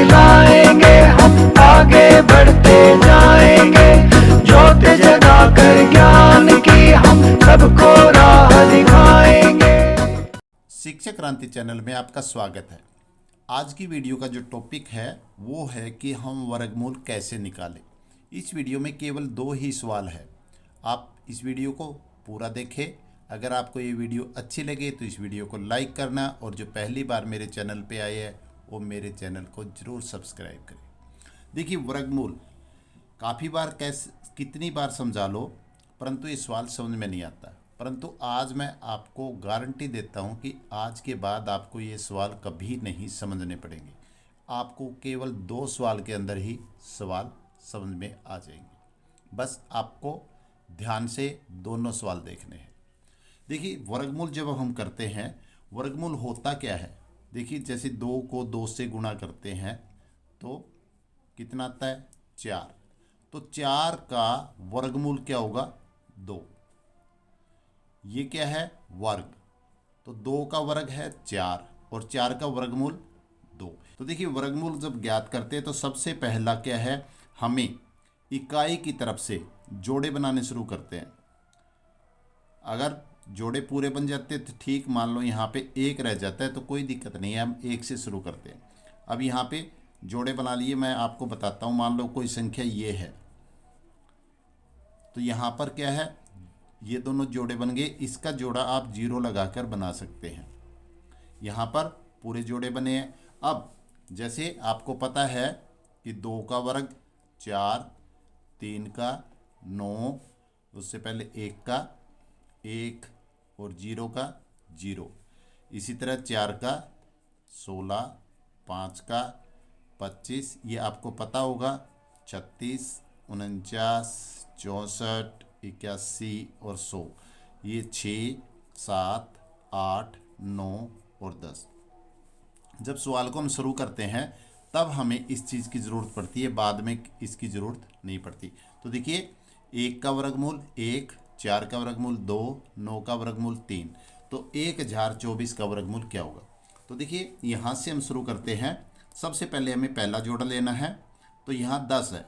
दिलाएंगे, हम आगे बढ़ते जाएंगे। ज्योति जगाकर ज्ञान की हम सबको राह दिखाएंगे। शिक्षा क्रांति चैनल में आपका स्वागत है। आज की वीडियो का जो टॉपिक है वो है कि हम वर्गमूल कैसे निकालें। इस वीडियो में केवल 2 ही सवाल है। आप इस वीडियो को पूरा देखें। अगर आपको ये वीडियो अच्छी लगे तो इस वीडियो को लाइक करना, और जो पहली बार मेरे चैनल पे आए हैं वो मेरे चैनल को ज़रूर सब्सक्राइब करें। देखिए, वर्गमूल काफ़ी बार कितनी बार समझा लो परंतु ये सवाल समझ में नहीं आता। परंतु आज मैं आपको गारंटी देता हूँ कि आज के बाद आपको ये सवाल कभी नहीं समझने पड़ेंगे। आपको केवल 2 सवाल के अंदर ही सवाल समझ में आ जाएंगे। बस आपको ध्यान से दोनों सवाल देखने हैं। देखिए, वर्गमूल जब हम करते हैं, वर्गमूल होता क्या है। देखिए, जैसे 2 को 2 से गुणा करते हैं तो कितना आता है? 4। तो 4 का वर्गमूल क्या होगा? 2। ये क्या है? वर्ग। तो 2 का वर्ग है 4 और 4 का वर्गमूल 2। तो देखिए, वर्गमूल जब ज्ञात करते हैं तो सबसे पहला क्या है, हमें इकाई की तरफ से जोड़े बनाने शुरू करते हैं। अगर जोड़े पूरे बन जाते हैं तो ठीक, मान लो यहाँ पे 1 रह जाता है तो कोई दिक्कत नहीं है, हम 1 से शुरू करते हैं। अब यहाँ पे जोड़े बना लिए, मैं आपको बताता हूँ। मान लो कोई संख्या ये है तो यहाँ पर क्या है, ये दोनों जोड़े बन गए। इसका जोड़ा आप 0 लगाकर बना सकते हैं। यहाँ पर पूरे जोड़े बने हैं। अब जैसे आपको पता है कि 2 का वर्ग 4, 3 का 9, उससे पहले 1 का 1 और 0 का 0। इसी तरह 4 का 16, 5 का 25, ये आपको पता होगा। 36, 49, 64, 81 और 100। ये 6, 7, 8, 9 और 10। जब सवाल को हम शुरू करते हैं तब हमें इस चीज़ की ज़रूरत पड़ती है, बाद में इसकी ज़रूरत नहीं पड़ती। तो देखिए, 1 का वर्गमूल 1, 4 का वर्गमूल 2, 9 का वर्गमूल 3। तो 1024 का वर्गमूल क्या होगा? तो देखिए, यहाँ से हम शुरू करते हैं। सबसे पहले हमें पहला जोड़ा लेना है। तो यहाँ 10 है।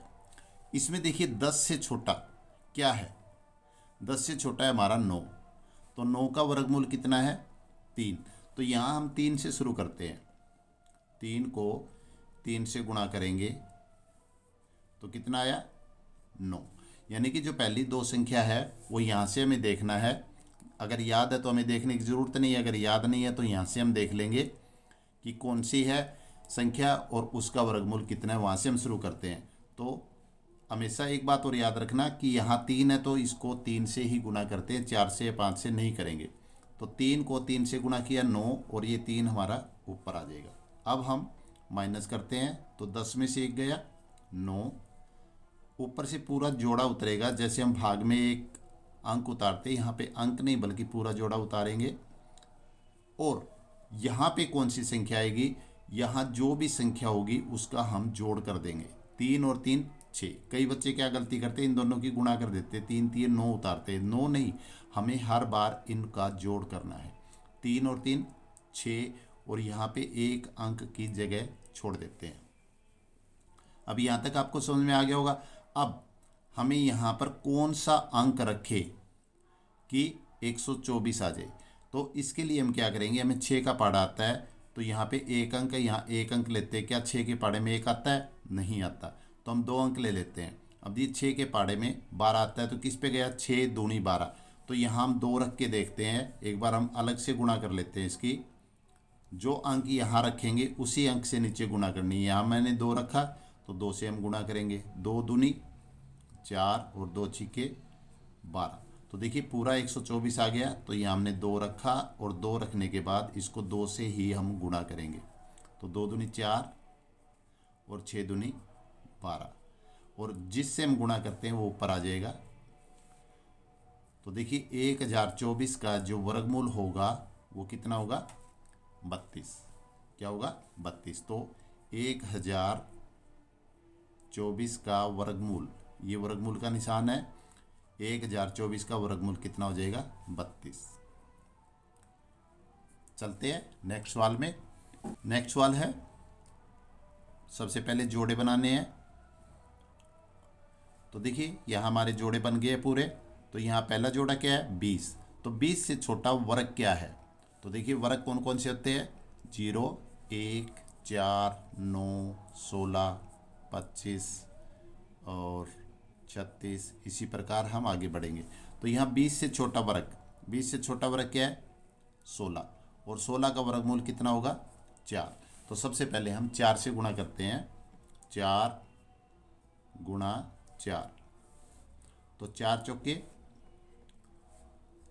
इसमें देखिए 10 से छोटा क्या है? 10 से छोटा है हमारा 9। तो 9 का वर्गमूल कितना है? 3। तो यहाँ हम 3 से शुरू करते हैं। 3 को 3 से गुणा करेंगे तो कितना आया? 9। यानी कि जो पहली 2 संख्या है वो यहाँ से हमें देखना है। अगर याद है तो हमें देखने की ज़रूरत नहीं है, अगर याद नहीं है तो यहाँ से हम देख लेंगे कि कौन सी है संख्या और उसका वर्गमूल कितना है। वहाँ से हम शुरू करते हैं। तो हमेशा एक बात और याद रखना कि यहाँ 3 है तो इसको 3 से ही गुणा करते हैं, 4 से या 5 से नहीं करेंगे। तो 3 को 3 से गुणा किया 9, और ये 3 हमारा ऊपर आ जाएगा। अब हम माइनस करते हैं तो 10 में से 1 गया 9। ऊपर से पूरा जोड़ा उतरेगा। जैसे हम भाग में एक अंक उतारते हैं, यहाँ पे अंक नहीं बल्कि पूरा जोड़ा उतारेंगे। और यहाँ पे कौन सी संख्या आएगी? यहाँ जो भी संख्या होगी उसका हम जोड़ कर देंगे। 3 और 3 6। कई बच्चे क्या गलती करते हैं, इन दोनों की गुणा कर देते हैं। 3 3 9 उतारते हैं। 9 नहीं, हमें हर बार इनका जोड़ करना है। 3 और 3 6, और यहाँ पे एक अंक की जगह छोड़ देते हैं। अब यहाँ तक आपको समझ में आ गया होगा। अब हमें यहाँ पर कौन सा अंक रखे कि 124 आ जाए। तो इसके लिए हम क्या करेंगे, हमें 6 का पहाड़ा आता है तो यहाँ पे एक अंक है, यहाँ एक अंक लेते हैं। क्या 6 के पहाड़े में 1 आता है? नहीं आता। तो हम 2 अंक ले लेते हैं। अब ये 6 के पहाड़े में 12 आता है तो किस पे गया? 6 दूनी 12। तो यहाँ हम 2 रख के देखते हैं। एक बार हम अलग से गुणा कर लेते हैं इसकी। जो अंक यहाँ रखेंगे उसी अंक से नीचे गुणा करनी है। यहाँ मैंने 2 रखा तो 2 से हम गुणा करेंगे। 2 दूनी 4 और 2 छिके 12। तो देखिए पूरा 124 आ गया। तो यहाँ हमने 2 रखा, और 2 रखने के बाद इसको 2 से ही हम गुणा करेंगे। तो 2 दूनी 4 और 6 दूनी 12, और जिससे हम गुणा करते हैं वो ऊपर आ जाएगा। तो देखिए 1024 का जो वर्गमूल होगा वो कितना होगा? 32। क्या होगा? 32। तो 1024 का वर्गमूल, ये वर्गमूल का निशान है। 1024 का वर्गमूल कितना हो जाएगा? 32। चलते हैं नेक्स्ट सवाल में। नेक्स्ट सवाल है सबसे पहले जोड़े बनाने हैं। तो देखिए यहाँ हमारे जोड़े बन गए पूरे। तो यहाँ पहला जोड़ा क्या है 20। तो 20 से छोटा वर्ग क्या है? तो देखिए वर्ग कौन कौन से होते हैं 0, 1, 4, 9, 16, 25 और 36। इसी प्रकार हम आगे बढ़ेंगे। तो यहाँ 20 से छोटा वर्ग, 20 से छोटा वर्ग क्या है 16, और 16 का वर्गमूल कितना होगा 4। तो सबसे पहले हम 4 से गुणा करते हैं, 4 गुणा 4। तो 4 चौके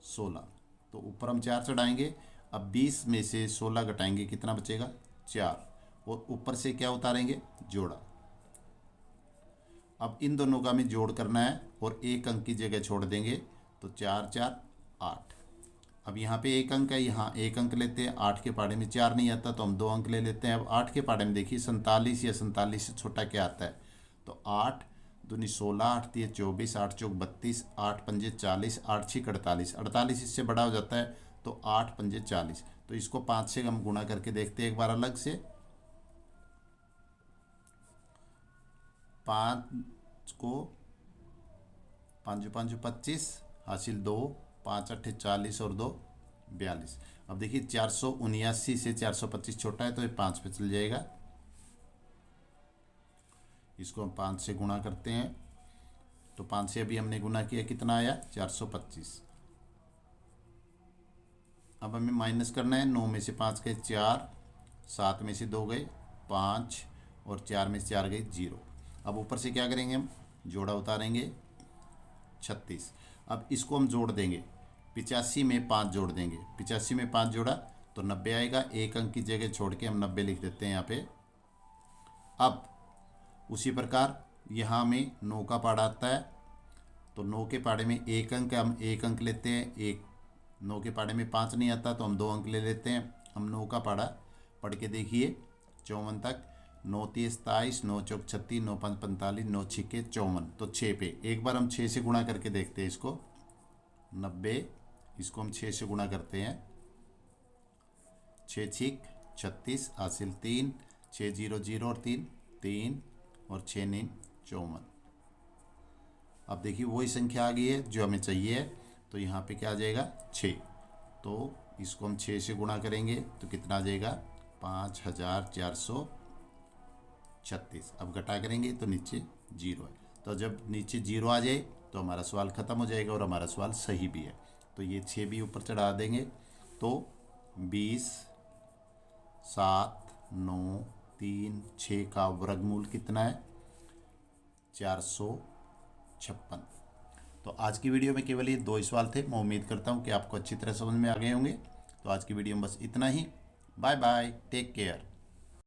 16। तो ऊपर हम 4 चढ़ाएंगे। अब 20 में से 16 घटाएंगे, कितना बचेगा 4, और ऊपर से क्या उतारेंगे जोड़ा। अब इन दोनों का हमें जोड़ करना है और एक अंक की जगह छोड़ देंगे। तो 4 4 8। अब यहाँ पे एक अंक है, यहाँ एक अंक लेते हैं। 8 के पहाड़े में 4 नहीं आता तो हम 2 अंक ले लेते हैं। अब 8 के पहाड़े में देखिए 47 या 47 से छोटा क्या आता है? तो 8 दूनी 16, 8 तिये 24, 8 चौक 32, 8 पंजे 40, 8 छीक 48। 48 इससे बड़ा हो जाता है तो 8 पंजे 40। तो इसको 5 से हम गुणा करके देखते हैं एक बार अलग से। 5 को 5 5 25 हासिल 2, 5 8 40 और 2 42। अब देखिए 479 से 425 छोटा है तो ये 5 पे चल जाएगा। इसको हम 5 से गुणा करते हैं। तो 5 से अभी हमने गुणा किया, कितना आया 425। अब हमें माइनस करना है। 9 में से 5 गए 4, 7 में से 2 गए 5 और 4 में से 4 गए 0। अब ऊपर से क्या करेंगे हम जोड़ा उतारेंगे 36। अब इसको हम जोड़ देंगे, 85 में 5 जोड़ देंगे। 85 में 5 जोड़ा तो 90 आएगा। एक अंक की जगह छोड़ के हम 90 लिख देते हैं यहाँ पे। अब उसी प्रकार यहाँ में 9 का पहाड़ा आता है। तो 9 के पहाड़े में एक अंक है, हम एक अंक लेते हैं। एक 9 के पहाड़े में 5 नहीं आता तो हम 2 अंक ले लेते हैं। हम 9 का पहाड़ा पढ़ के देखिए 54 तक। 9 3 27, 9 चौक 36, 9 5 45, 9 6 54। तो 6 पे एक बार हम 6 से गुणा करके देखते हैं इसको। 90, इसको हम 6 से गुणा करते हैं। 6 छीक 36 हासिल 3, 6 0 0 और 3 3 और 6 9 54। अब देखिए वही संख्या आ गई है जो हमें चाहिए है। तो यहाँ पे क्या आ जाएगा 6। तो इसको हम 6 से गुणा करेंगे तो कितना आ जाएगा 5436। अब घटा करेंगे तो नीचे 0 है। तो जब नीचे 0 आ जाए तो हमारा सवाल ख़त्म हो जाएगा और हमारा सवाल सही भी है। तो ये 6 भी ऊपर चढ़ा देंगे। तो 20 7 9 3 6 का वर्गमूल कितना है 456। तो आज की वीडियो में केवल ये 2 सवाल थे। मैं उम्मीद करता हूँ कि आपको अच्छी तरह समझ में आ गए होंगे। तो आज की वीडियो में बस इतना ही। Bye bye, take care.